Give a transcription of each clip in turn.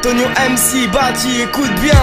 Tonio MC, Bati, écoute bien.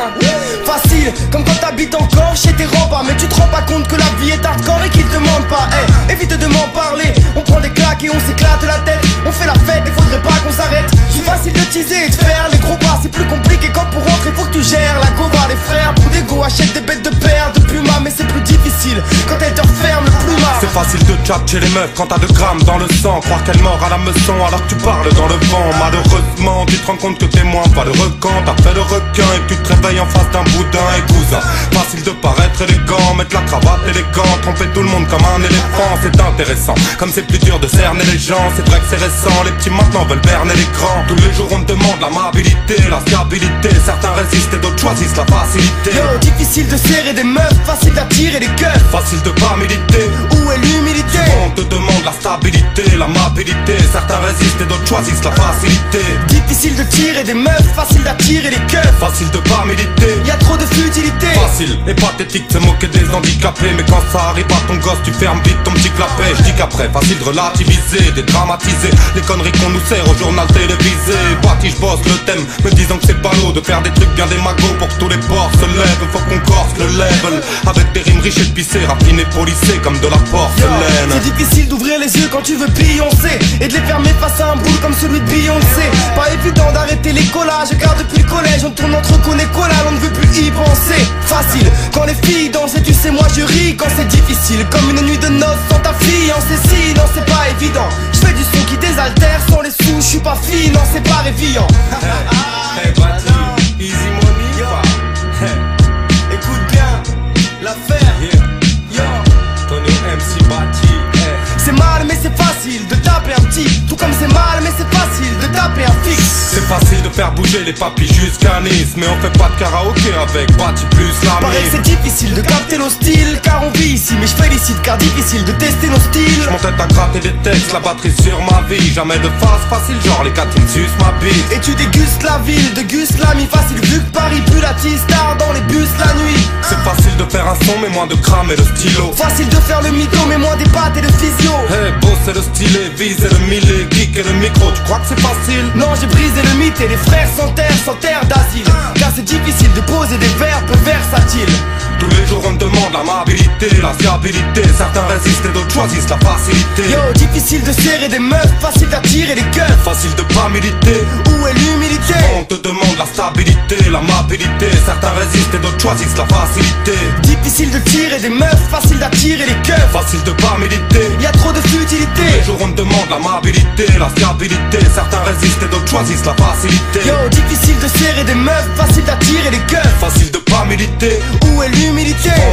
Facile, comme quand t'habites encore chez tes remparts. Mais tu te rends pas compte que la vie est hardcore et qu'ils te demandent pas. Évite de m'en parler, on prend des claques et on s'éclate la tête. On fait la fête et faudrait pas qu'on s'arrête. C'est facile de teaser et de faire les gros pas. C'est plus compliqué quand pour rentrer faut que tu gères la gova. Les frères pour des go achètent des bêtes de paire de Puma. Mais c'est plus difficile quand elles te referment le plumard. C'est facile de tchatcher les meufs quand t'as 2 grammes dans le sang. Croire qu'elle mord à la meçon alors que tu parles dans le vent. Malheureusement tu te rends compte que t'es moins pas le requin. T'as fait le requin et que tu te réveilles en face d'un boudin. Et cousin, facile de paraître élégant, mettre la cravate élégant, tromper tout le monde comme un éléphant. C'est intéressant, comme c'est plus dur de cerner les gens. C'est vrai que c'est récent, les petits maintenant veulent berner les grands. Tous les jours on te demande l'amabilité, la fiabilité. Certains résistent et d'autres choisissent la facilité. Yo, difficile de serrer des meufs, facile d'attirer les keufs. Facile de pas militer, où est l'humilité? On te demande la stabilité, l'amabilité. Certains résistent et d'autres choisissent la facilité. Difficile de tirer des meufs, facile d'attirer les keufs. Facile de pas militer, y'a trop de futilité. Facile et pathétique de se moquer des handicapés. Mais quand ça arrive à ton gosse tu fermes vite ton petit clapet. Je dis qu'après facile de relativiser, dédramatiser les conneries qu'on nous sert au journal télévisé. Bâti, je bosse le thème, me disant que c'est pas l'eau de faire des trucs bien démagos pour que tous les porcs se lèvent. Faut qu'on corse le level avec des rimes riches et pissées, raffinées, polissées comme de la porcelaine. C'est difficile d'ouvrir les yeux quand tu veux Beyoncé et de les fermer face à un boule comme celui de Beyoncé. Pas évident d'arrêter les collages car depuis le collège on tourne entre con et collal, on ne veut plus y penser. Facile quand les filles dansent et tu sais moi je ris quand c'est difficile. Comme une nuit de noces sans ta fille, on sait si, non c'est pas évident. Je fais du son qui désaltère sans les sous, je suis pas fille, non c'est pas réveillant. Hey Bati, easy money, écoute bien l'affaire. Yo, Tonio MC Bati. c'est mal mais c'est facile de taper un petit. Tout comme c'est mal mais c'est facile de taper un fixe. C'est facile de faire bouger les papis jusqu'à Nice. Mais on fait pas de karaoké avec Bati plus la Pareil mise. c'est difficile de capter nos styles car on vit ici. Mais je félicite car difficile de tester nos styles. Je montais à gratter des textes, la batterie sur ma vie. Jamais de phase facile genre les catines sucent ma bite. Et tu dégustes la ville, dégustes l'ami. Facile vu que Paris pue la tard dans les bus la nuit. C'est facile de faire un son mais moins de cramer le stylo. Facile de faire le mytho mais moins des pâtes et de physio. Hey bosser le stylet, viser le millet, geek et le micro. Tu crois que c'est facile? Non j'ai brisé le mythe et les frères sans terre d'asile. Car c'est difficile de poser des verbes versatiles. Tous les jours on te demande l'amabilité, la fiabilité. Certains résistent et d'autres choisissent la facilité. Yo, difficile de serrer des meufs, facile d'attirer les keufs. Facile de pas militer, où est l'humilité? On te demande la stabilité, l'amabilité. Certains résistent et d'autres choisissent la facilité. Difficile de tirer des meufs, facile d'attirer les keufs. Facile de pas militer, y'a trop de tous les futilité. jours on te demande l'amabilité, la fiabilité. Certains résistent et d'autres choisissent la facilité. Yo, difficile de serrer des meufs, facile d'attirer les keufs. Facile de pas militer, où est l'humilité?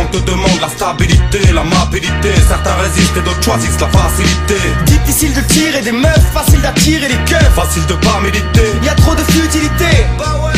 on te demande la stabilité, l'amabilité. Certains résistent et d'autres choisissent la facilité. Difficile de tirer des meufs, facile d'attirer les keufs. Facile de pas militer, Y'a trop de futilité. Bah ouais.